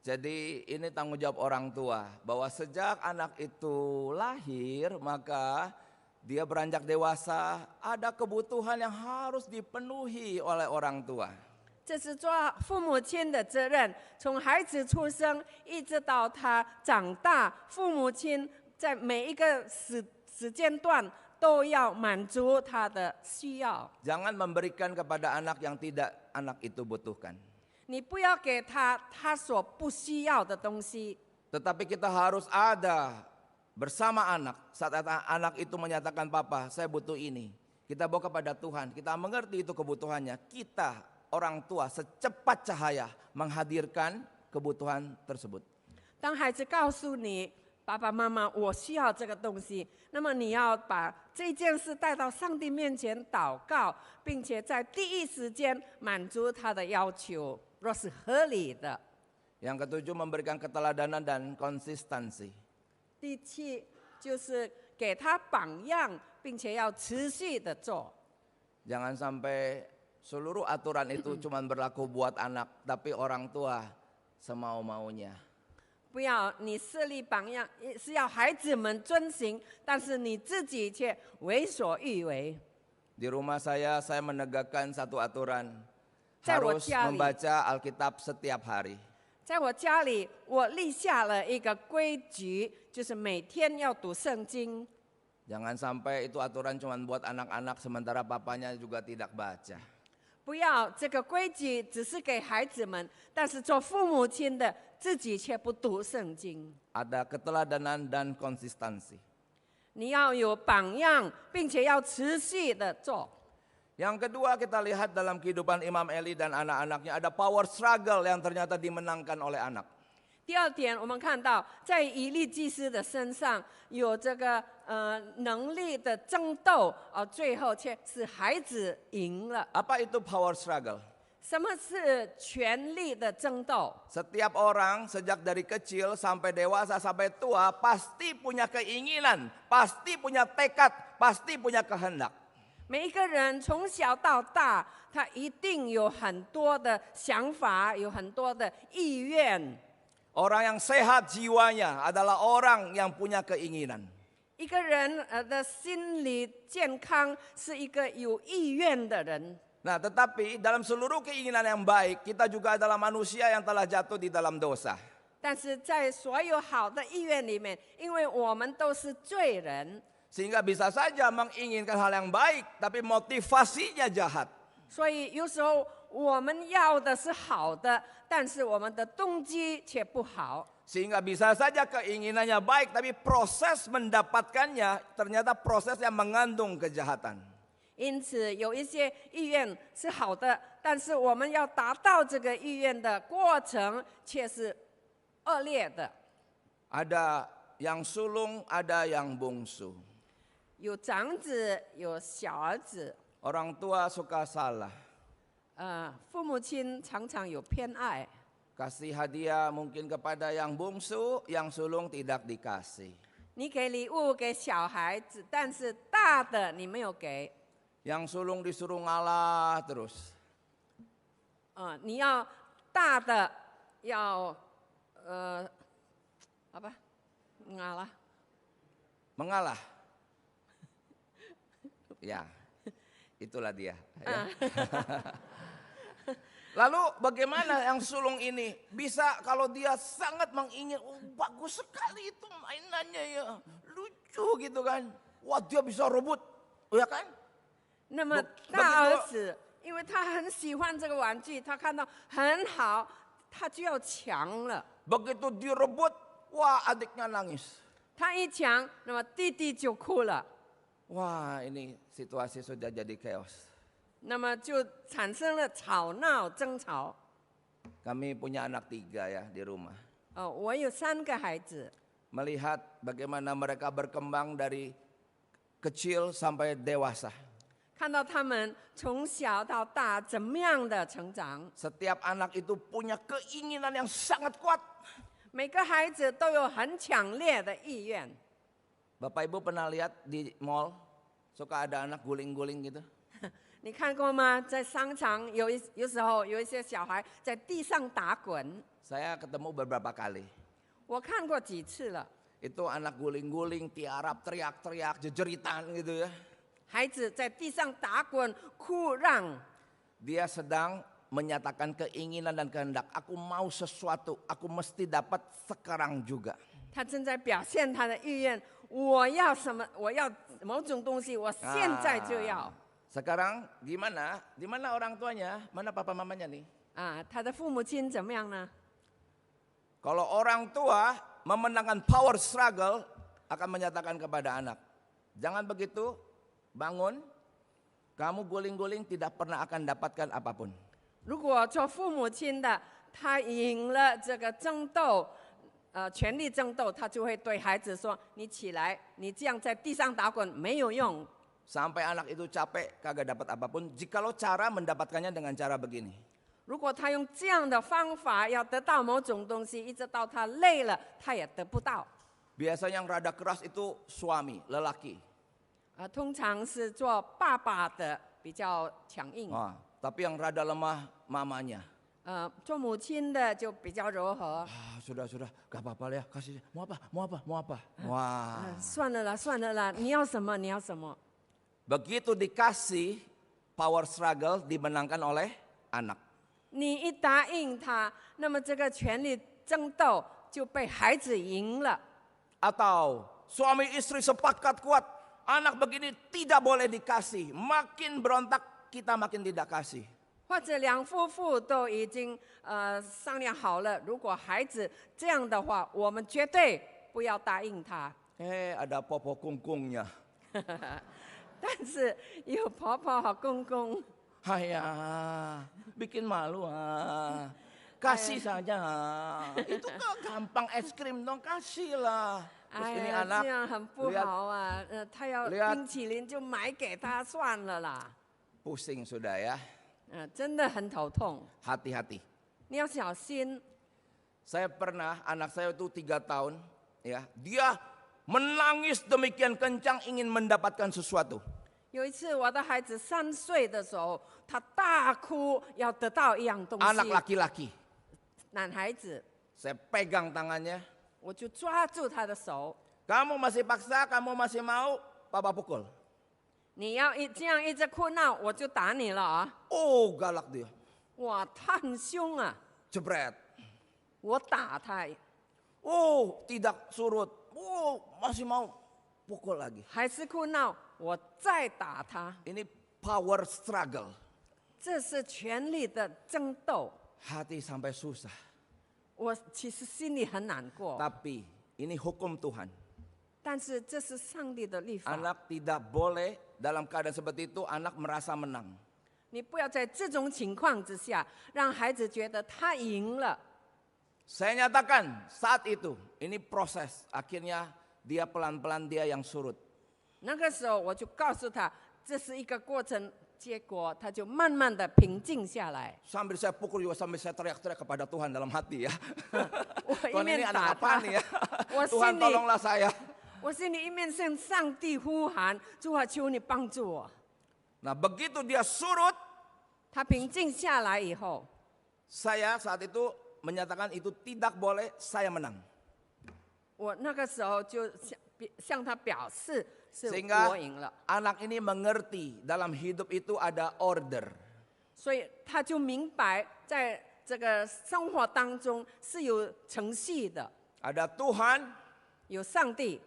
Jadi ini tanggung jawab orang tua, bahwa sejak anak itu lahir maka dia beranjak dewasa, ada kebutuhan yang harus dipenuhi oleh orang tua. 这是做父母亲的责任，从孩子出生一直到他长大，父母亲在每一个时间段都要满足他的需要。 Jangan memberikan kepada anak yang tidak anak itu butuhkan. 你不要给他他所不需要的东西， Tetapi kita harus ada bersama anak. Saat anak itu menyatakan, Papa saya butuh ini, kita bawa kepada Tuhan, kita mengerti itu kebutuhannya. Kita orang tua secepat cahaya menghadirkan kebutuhan tersebut. 当孩子告诉你爸爸妈妈我需要这个东西，那么你要把这件事带到上帝面前祷告，并且在第一时间满足他的要求，若是合理的。 Yang ketujuh, memberikan keteladanan dan konsistensi. 第七就是给他榜样，并且要持续的做。 Jangan sampai seluruh aturan itu cuma berlaku buat anak, tapi orang tua semau-maunya. 不要你设立榜样，是要孩子们遵行，但是你自己却为所欲为。 Di rumah saya menegakkan satu aturan, 在我 harus 家里， membaca Alkitab setiap hari. 在我家里，我立下了一个规矩，就是每天要读圣经。 Jangan sampai itu aturan cuma buat anak-anak sementara papanya juga tidak baca. 不要这个规矩只是给孩子们，但是做父母亲的自己却不读圣经。 Ada keteladanan dan konsistensi. 你要有榜样，并且要持续的做。 Yang kedua, kita lihat dalam kehidupan Imam Eli dan anak-anaknya ada power struggle yang ternyata dimenangkan oleh anak. 第二点，我们看到在以利祭司的身上有这个能力的争斗，最后却是孩子赢了。 Apa itu power struggle? 什么是权力的争斗？ Setiap orang sejak dari kecil sampai dewasa sampai tua pasti punya keinginan, pasti punya tekad, pasti punya kehendak. 每一个人从小到大，他一定有很多的想法，有很多的意愿。 Orang yang sehat jiwanya adalah orang yang punya keinginan. 一个人的心理健康是一个有意愿的人。 Nah, tetapi dalam seluruh keinginan yang baik, kita juga adalah manusia yang telah jatuh di dalam dosa. 但是在所有好的意愿里面，因为我们都是罪人， Sehingga bisa saja menginginkan hal yang baik, tapi motivasinya jahat. 所以有时候我们要的是好的，但是我们的动机却不好。 Sehingga bisa saja keinginannya baik, tapi proses mendapatkannya ternyata proses yang mengandung kejahatan. 因此，有一些意愿是好的，但是我们要达到这个意愿的过程却是恶劣的。 Ada yang sulung, ada yang bungsu. 有长子，有小儿子， Orang tua suka salah. 父母亲常常有偏爱。 Kasih hadiah mungkin kepada yang bungsu, yang sulung tidak dikasih. 你给礼物给小孩子，但是大的你没有给。 Yang sulung disuruh ngalah terus. 你要大的要apa ngalah Mengalah. Ya. Itulah dia. Ya. Lalu bagaimana yang sulung ini bisa kalau dia sangat mengingin, oh, bagus sekali itu mainannya ya, lucu gitu kan. Wah dia bisa rebut, ya kan? 那么大儿子，因为他很喜欢这个玩具，他看到很好，他就要抢了。 Begitu direbut, wah adiknya nangis. 他一抢，那么弟弟就哭了， Wah ini situasi sudah jadi chaos. 那么就产生了吵闹、争吵。 Kami punya anak 3 ya di rumah. 我有3个孩子， Melihat bagaimana mereka berkembang dari kecil sampai dewasa. 看到他们从小到大怎么样的成长， Setiap anak itu punya keinginan yang sangat kuat. 每个孩子都有很强烈的意愿。 Bapak Ibu pernah lihat di mall suka ada anak guling-guling gitu? 你看过吗？在商场有时候有一些小孩在地上打滚， Saya ketemu beberapa kali. 我看过几次了。 Itu anak guling-guling, tiarap, teriak-teriak, jejeritan gitu ya. 孩子在地上打滚哭让， Dia sedang menyatakan keinginan dan kehendak. Aku mau sesuatu, aku mesti dapat sekarang juga. 他正在表现他的意愿。我要什么？我要某种东西，我现在就要。 Sekarang gimana? Di mana orang tuanya? Mana papa mamanya nih? 他的父母亲怎么样呢？ Kalau orang tua memenangkan power struggle akan menyatakan kepada anak, jangan begitu, bangun, kamu guling-guling tidak pernah akan dapatkan apapun. 如果做父母亲的，他赢了这个争斗，权力争斗，他就会对孩子说：“你起来，你这样在地上打滚没有用。” Sampai anak itu capek, kagak dapat apapun. Jikalau cara mendapatkannya dengan cara begini. 如果他用这样的方法要得到某种东西，一直到他累了，他也得不到。 Biasanya yang rada keras itu suami, lelaki. 通常是做爸爸的比较强硬， Tapi yang rada lemah mamanya. 做母亲的就比较柔和。 Sudah, gak apa-apa ya, kasih. Mau apa? Wah. 算了啦，你要什么？你要什么？ Begitu dikasih, power struggle dimenangkan oleh anak. 你一答应他，那么这个权力争斗就被孩子赢了。 Atau suami istri sepakat kuat, anak begini tidak boleh dikasih. Makin berontak, kita makin tidak kasih. 或者两夫妇都已经商量好了，如果孩子这样的话，我们绝对不要答应他。 Ada popo kungkungnya. 但是有婆婆和公公， Hayah, bikin malu ah. Kasih saja. Itu kan gampang es krim dong, kasihlah. Terus 哎 ini 呀， anak 这样很不 lihat 好啊！他要 lihat 冰淇淋就买给他算了啦。 pusing sudah ya. 真的很头痛， Hati-hati. 你要小心。 Saya pernah, anak saya itu 3 tahun, ya, dia menangis demikian kencang ingin mendapatkan sesuatu. 有一次，我的孩子3岁的时候，他大哭要得到一样东西。 Anak laki-laki. 男孩子， Saya pegang tangannya. 我就抓住他的手。 Kamu masih paksa, kamu masih mau, papa pukul. 你要这样一直哭闹，我就打你了啊！ Oh, galak dia. 哇，他很凶啊！ Jebret. 我打他， Oh, tidak surut. Oh, masih mau pukul lagi. 还是哭闹，我再打他。 Ini power struggle. 这是权力的争斗， Hati sampai susah. 我其实心里很难过。 Tapi ini hukum Tuhan. 但是这是上帝的律法， Anak tidak boleh dalam keadaan seperti itu anak merasa menang. 你不要在这种情况之下让孩子觉得他赢了。 Saya nyatakan saat itu ini proses. Akhirnya dia pelan-pelan dia yang surut. 那个时候我就告诉他，这是一个过程，结果他就慢慢的平静下来。 Sambil saya pukul juga sambil saya teriak-teriak kepada Tuhan dalam hati ya. 我一 Tuhan 面 ini 打 anak apa 他， nih ya? 我 Tuhan 心里 tolonglah saya. 我心里一面向上帝呼喊：“主啊，求你帮助我。” Nah begitu dia surut, 他平静下来以后， saya saat itu menyatakan itu tidak boleh, saya menang. 我那个时候就向他表示，是 Sehingga 我赢了， anak ini mengerti dalam hidup itu ada order. 所以他就明白，在这个生活当中是有程序的， Ada Tuhan, 有上帝，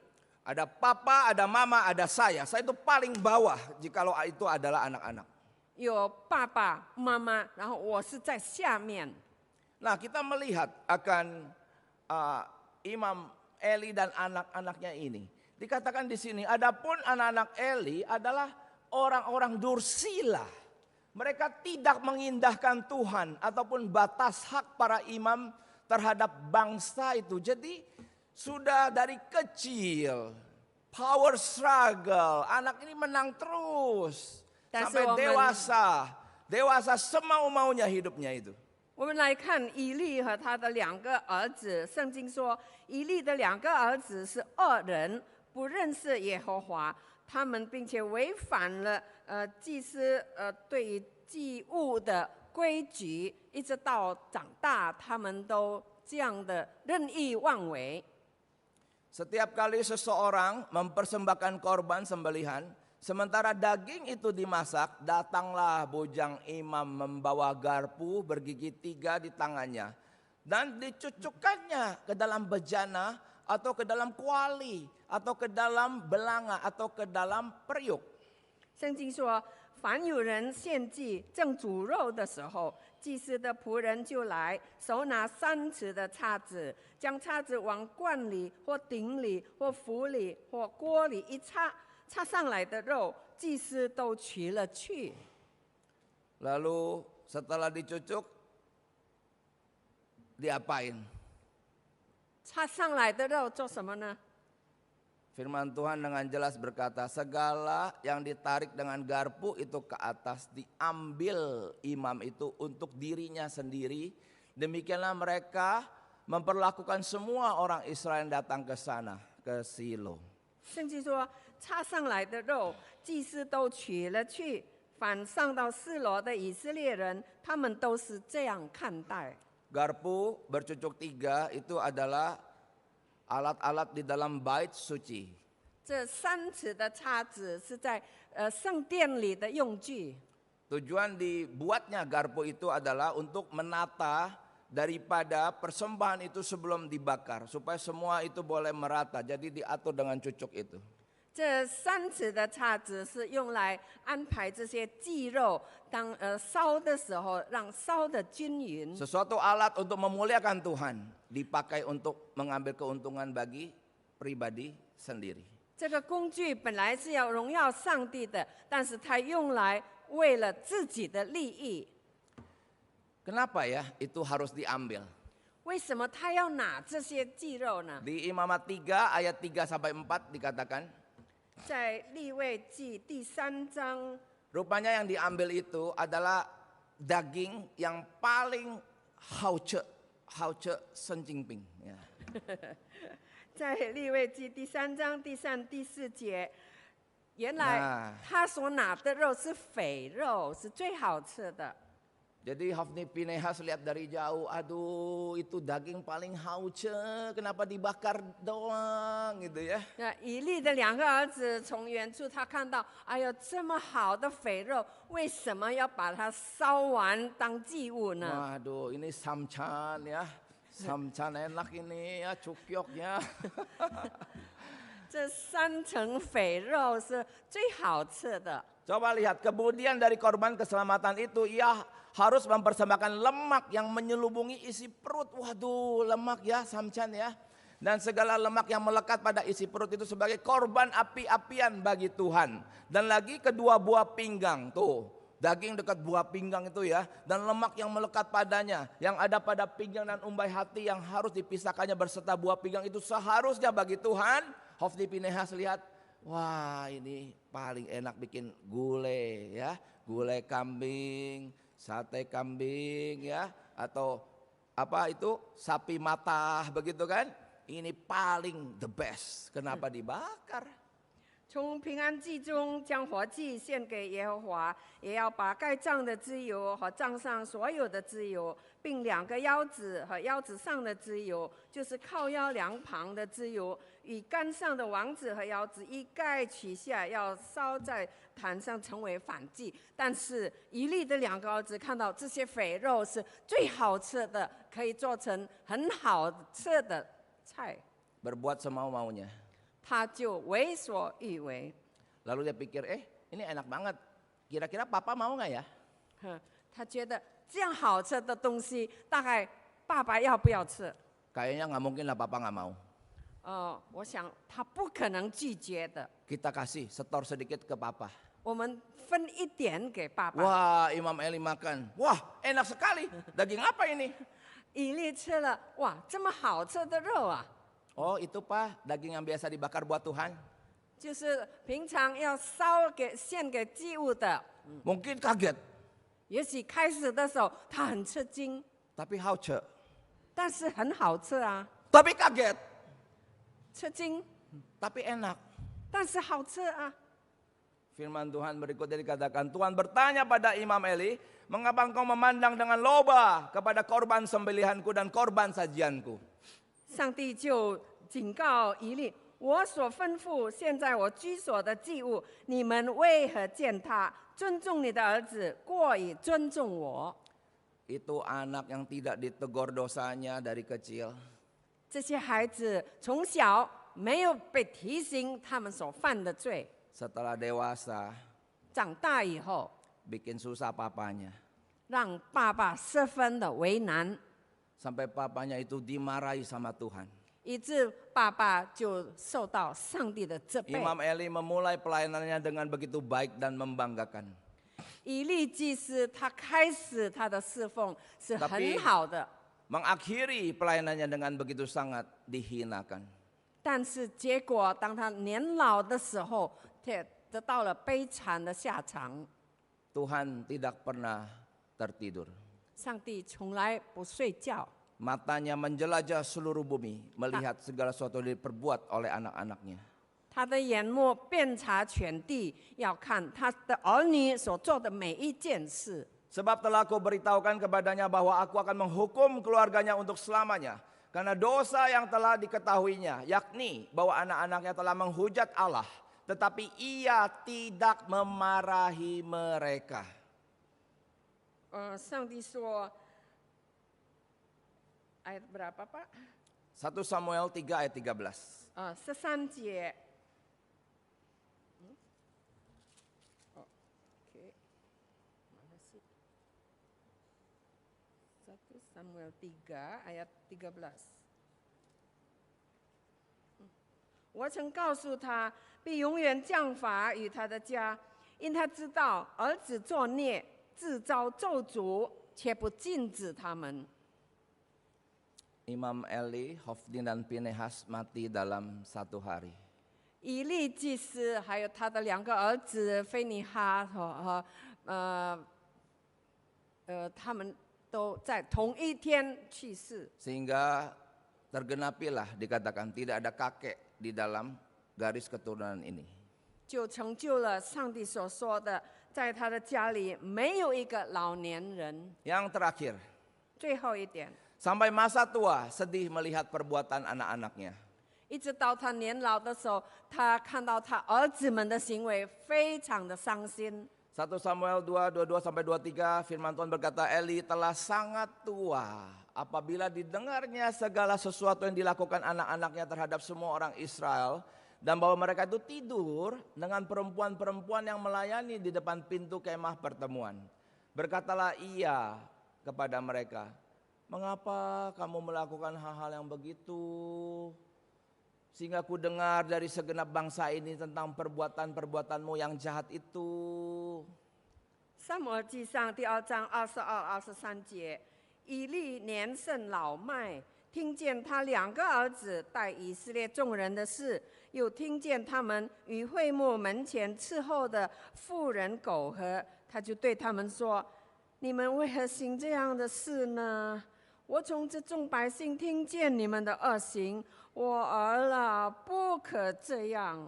ada papa, ada mama, ada saya. Saya itu paling bawah jikalau itu adalah anak-anak. 有爸爸妈妈，然后我是在下面。 Nah, kita melihat akan Imam Eli dan anak-anaknya ini. Dikatakan di sini, adapun anak-anak Eli adalah orang-orang dursila. Mereka tidak mengindahkan Tuhan ataupun batas hak para imam terhadap bangsa itu. Jadi sudah dari kecil power struggle, anak ini menang terus sampai dewasa semau-maunya hidupnya itu. 我们来看以利和他的两个儿子，圣经说，以利的两个儿子是恶人，不认识耶和华，他们并且违反了祭司对于祭物的规矩，一直到长大，他们都这样的任意妄为。 Setiap kali seseorang mempersembahkan korban sembelihan, sementara daging itu dimasak, datanglah bujang imam membawa garpu bergigi 3 di tangannya. Dan dicucukkannya ke dalam bejana atau ke dalam kuali atau ke dalam belanga atau ke dalam periuk. 圣经说，凡有人献祭正煮肉的时候，祭司的仆人就来，手拿3尺的叉子，将叉子往罐里或鼎里或釜里或锅里一插，插上来的肉，祭司都取了去。 Lalu setelah dicucuk, diapain? 插上来的肉做什么呢？ Firman Tuhan dengan jelas berkata, segala yang ditarik dengan garpu itu ke atas diambil imam itu untuk dirinya sendiri. Demikianlah mereka memperlakukan semua orang Israel yang datang ke sana, ke Silo. 圣经说，插上来的肉，祭司都取了去。反上到示罗的以色列人，他们都是这样看待。 Garpu bercucuk 3 itu adalah alat-alat di dalam bait suci. 这3尺的叉子是在圣殿里的用具。 Tujuan dibuatnya garpu itu adalah untuk menata daripada persembahan itu sebelum dibakar. Supaya semua itu boleh merata. Jadi diatur dengan cucuk itu. 这3尺的叉子是用来安排这些祭肉，当烧的时候，让烧的均匀。 Sesuatu alat untuk memuliakan Tuhan dipakai untuk mengambil keuntungan bagi pribadi sendiri. 这个工具本来是要荣耀上帝的，但是它用来为了自己的利益。 Kenapa ya itu harus diambil? 为什么他要拿这些祭肉呢？ Di Imamat 3 ayat 3 sampai 4 dikatakan, 在利未记第3章， rupanya yang diambil itu adalah daging yang paling hauce senjingping. Ya. 在利未记第3章第3、第4节，原来他所拿的肉是肥肉，是最好吃的。 Jadi Hofni Pinehas lihat dari jauh, aduh itu daging paling hauce, kenapa dibakar doang gitu ya. 那以利的2个儿子从远处他看到，哎呦，这么好的肥肉，为什么要把它烧完当祭物呢？ Waduh ini samcan ya, samcan enak ini ya, cukyoknya. 这3层肥肉是最好吃的。 Coba lihat, kemudian dari korban keselamatan itu ia harus mempersembahkan lemak yang menyelubungi isi perut. Waduh, lemak ya, samcan ya. Dan segala lemak yang melekat pada isi perut itu sebagai korban api-apian bagi Tuhan. Dan lagi kedua buah pinggang, tuh daging dekat buah pinggang itu ya. Dan lemak yang melekat padanya, yang ada pada pinggang dan umbai hati yang harus dipisahkannya berserta buah pinggang itu seharusnya bagi Tuhan. Hofni Pinehas lihat, wah ini paling enak bikin gulai ya, gulai kambing, sate kambing ya, atau apa itu sapi matah begitu kan? Ini paling the best. Kenapa dibakar? 从平安祭中将活祭献给耶和华，也要把盖帐的脂油和帐上所有的脂油，并2个腰子和腰子上的脂油，就是靠腰两旁的脂油，与杆上的网子和腰子一概取下，要烧在坛上，成为燔祭。但是以利的2个儿子看到这些肥肉是最好吃的，可以做成很好吃的菜， berbuat semau-maunya. 他就为所欲为。 Lalu dia pikir, ini enak banget. Kira-kira papa mau nggak ya? 他觉得这样好吃的东西，大概爸爸要不要吃？ Kayaknya nggak mungkin lah papa nggak mau. 我想他不可能拒绝的。 Kita kasih, setor sedikit ke papa. 我们分一点给爸爸。 Wah, Imam Eli makan. Wah, enak sekali. Daging apa ini? 以利吃了，哇，这么好吃的肉啊！ Oh, itu Pak, daging yang biasa dibakar buat Tuhan. 就是平常要献给祭物的。 Mungkin kaget, 也许开始的时候他很吃惊， tapi hauce. 但是很好吃啊， Tapi kaget, 吃惊， tapi enak. 但是好吃啊。 Firman Tuhan berikutnya dikatakan, Tuhan bertanya pada Imam Eli, mengapa engkau memandang dengan loba kepada korban sembelihanku dan korban sajianku? 上帝就警告以利：我所吩咐现在我居所的祭物，你们为何践踏？尊重你的儿子，过于尊重我。 Itu anak yang tidak ditegur dosanya dari kecil. 这些孩子从小没有被提醒他们所犯的罪， Setelah dewasa, 长大以后 bikin susah papanya. 让爸爸十分的为难， Sampai papanya itu dimarahi sama Tuhan. 以致爸爸就受到上帝的责备。 Imam Eli memulai pelayanannya dengan begitu baik dan membanggakan. 以利祭司他开始他的侍奉是很好的， Mengakhiri pelayanannya dengan begitu sangat dihinakan. 但是结果当他年老的时候，却得到了悲惨的下场。 Tuhan tidak pernah tertidur. 上帝从来不睡觉， Matanya menjelajah seluruh bumi, melihat segala sesuatu yang diperbuat oleh anak-anaknya. 他的眼目遍察全地，要看他的儿女所做的每一件事。 Sebab telah aku beritahukan kepadanya bahwa aku akan menghukum keluarganya untuk selamanya. Karena dosa yang telah diketahuinya, yakni bahwa anak-anaknya telah menghujat Allah. Tetapi ia tidak memarahi mereka. 上帝说，ayat berapa Pak? 1 Samuel 3 ayat 13. 13节。Oke, mana sih? 1 Samuel 3 ayat 13。我曾告诉他，必永远降罚与他的家，因他知道儿子作孽，自招咒诅，却不禁止他们。 Imam Eli, Hofni dan Pinehas mati dalam 1 hari. 以利祭司还有他的2个儿子菲尼哈和他们都在同一天去世。 Sehingga tergenapilah dikatakan tidak ada kakek di dalam garis keturunan ini. 就成就了上帝所说的，在他的家里没有一个老年人。 Yang terakhir, 最后一点， sampai masa tua sedih melihat perbuatan anak-anaknya. 一直到他年老的时候，他看到他儿子们的行为，非常的伤心。 1 Samuel 2:22-23 firman Tuhan berkata, Eli telah sangat tua apabila didengarnya segala sesuatu yang dilakukan anak-anaknya terhadap semua orang Israel, dan bahwa mereka itu tidur dengan perempuan-perempuan yang melayani di depan pintu kemah pertemuan. Berkatalah ia kepada mereka, mengapa kamu melakukan hal-hal yang begitu? Sehingga ku dengar dari segenap bangsa ini tentang perbuatan-perbuatanmu yang jahat itu. 撒母耳记上第2章22、23节，以利年甚老迈，听见他2个儿子带以色列众人的事，又听见他们与会幕门前伺候的妇人苟合，他就对他们说：“你们为何行这样的事呢？我从这众百姓听见你们的恶行，我儿了，不可这样。”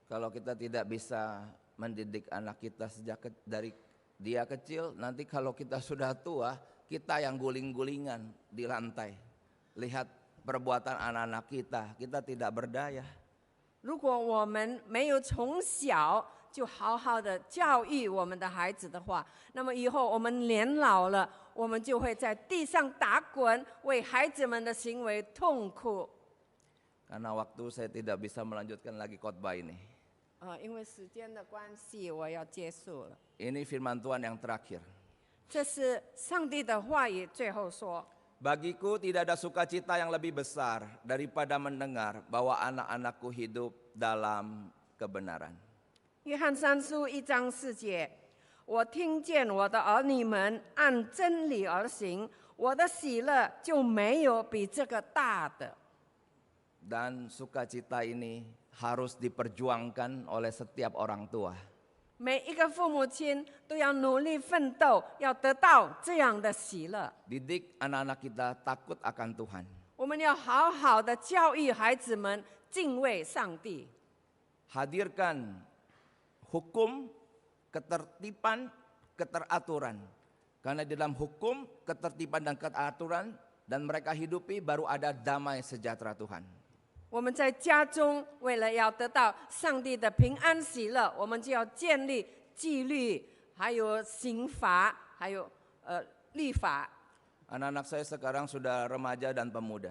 Kalau kita tidak bisa mendidik anak kita dari dia kecil, nanti kalau kita sudah tua, kita yang guling-gulingan di lantai. Lihat perbuatan anak-anak kita tidak berdaya. 如果我们没有从小就好好的教育我们的孩子的话，那么以后我们年老了，我们就会在地上打滚，为孩子们的行为痛苦。 Karena waktu saya tidak bisa melanjutkan lagi khotbah ini. 因为时间的关系，我要结束了。 Ini firman Tuhan yang terakhir. 这是上帝的话语，最后说。 Bagiku tidak ada sukacita yang lebih besar daripada mendengar bahwa anak-anakku hidup dalam kebenaran. 约翰三书1章4节，我听见我的儿女们按真理而行，我的喜乐就没有比这个大的。 Dan sukacita ini harus diperjuangkan oleh setiap orang tua. 每一个父母亲都要努力奋斗，要得到这样的喜乐。 Didik anak-anak kita takut akan Tuhan. 我们要好好的教育孩子们敬畏上帝， Hadirkan hukum, ketertiban, keteraturan. Karena di dalam hukum, ketertiban dan keteraturan dan mereka hidupi baru ada damai sejahtera Tuhan. 我们在家中为了要得到上帝的平安喜乐，我们就要建立纪律，还有刑罚，还有律法。 Anak-anak saya sekarang sudah remaja dan pemuda.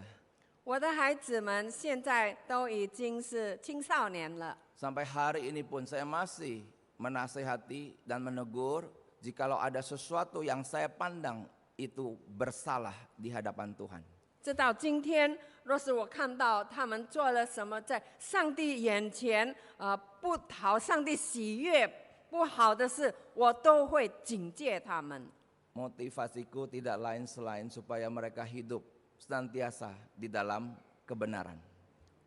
我的孩子们现在都已经是青少年了。 Sampai hari ini pun saya masih menasehati dan menegur jikalau ada sesuatu yang saya pandang itu bersalah di hadapan Tuhan. 直到今天，若是我看到他们做了什么在上帝眼前不讨上帝喜悦、不好的事，我都会警戒他们。 Motivasiku tidak lain selain supaya mereka hidup senantiasa di dalam kebenaran.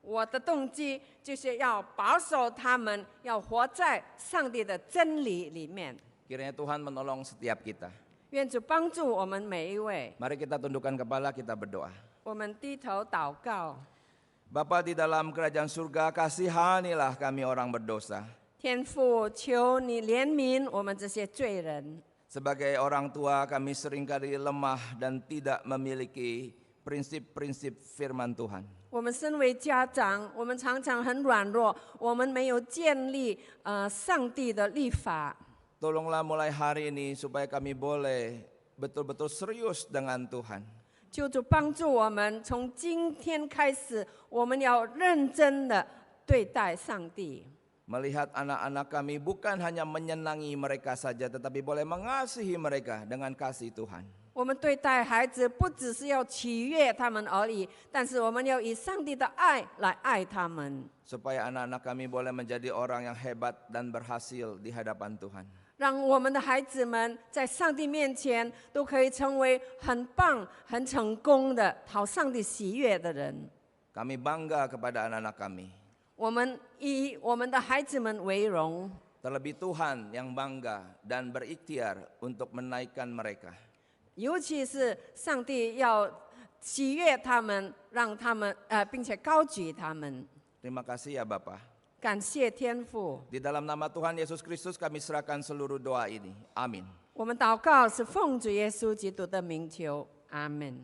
我的动机就是要保守他们，要活在上帝的真理里面。 Kiranya Tuhan menolong setiap kita. 愿主帮助我们每一位。 Mari kita tundukkan kepala, kita berdoa. 我们低头祷告。 Bapa di dalam kerajaan surga, kasihanilah kami orang berdosa. 天父，求你怜悯我们这些罪人。 Sebagai orang tua kami seringkali lemah dan tidak memiliki prinsip-prinsip firman Tuhan. 我们身为家长，我们常常很软弱，我们没有建立上帝的律法。 Tolonglah mulai hari ini supaya kami boleh betul-betul serius dengan Tuhan. 求主帮助我们，从今天开始，我们要认真的对待上帝。 Melihat anak-anak kami bukan hanya menyenangi mereka saja, tetapi boleh mengasihi mereka dengan kasih Tuhan. 我们对待孩子，不只是要取悦他们而已，但是我们要以上帝的爱来爱他们， Supaya anak-anak kami boleh menjadi orang yang hebat dan berhasil di hadapan Tuhan. 让我们的孩子们在上帝面前都可以成为很棒、很成功的讨上帝喜悦的人。 Kami bangga kepada anak-anak kami. 我们以我们的孩子们为荣， Terlebih Tuhan yang bangga dan berikhtiar untuk menaikkan mereka. 尤其是上帝要喜悦他们，让他们并且高举他们。 Terima kasih ya Bapa. 感谢天父， Di dalam nama Tuhan Yesus Kristus kami serahkan seluruh doa ini. Amin. 我们祷告是奉主耶稣基督的名求，阿门。